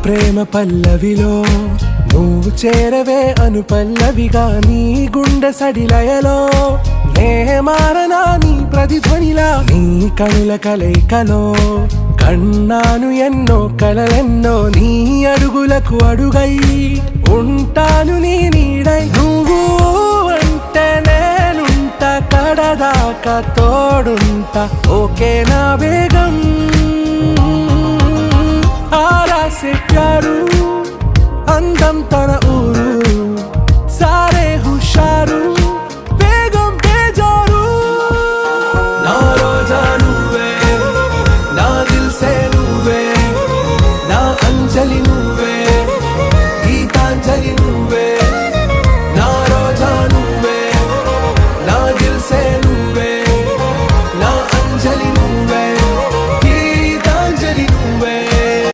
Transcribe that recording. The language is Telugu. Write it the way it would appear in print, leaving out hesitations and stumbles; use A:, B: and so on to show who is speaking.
A: ప్రేమ పల్లవిలో నువ్వు చేరవే అను పల్లవిగా నీ గుండె సడిలయలో నే మారనా నీ ప్రతిధ్వనిలా నీ కనుల కలయికలో కన్నాను ఎన్నో కలలెన్నో నీ అడుగులకు అడుగై ఉంటాను నీ నీడై నువ్వు అంటే నేనుంట కడదాకా తోడుంటా ఓకే నా బేగం आरा से प्यारू अंदम तन ऊरू सारे हुशारू बेगम बेजारू ना रोजा नुवे ना दिल से नुवे ना अंजलि नुवे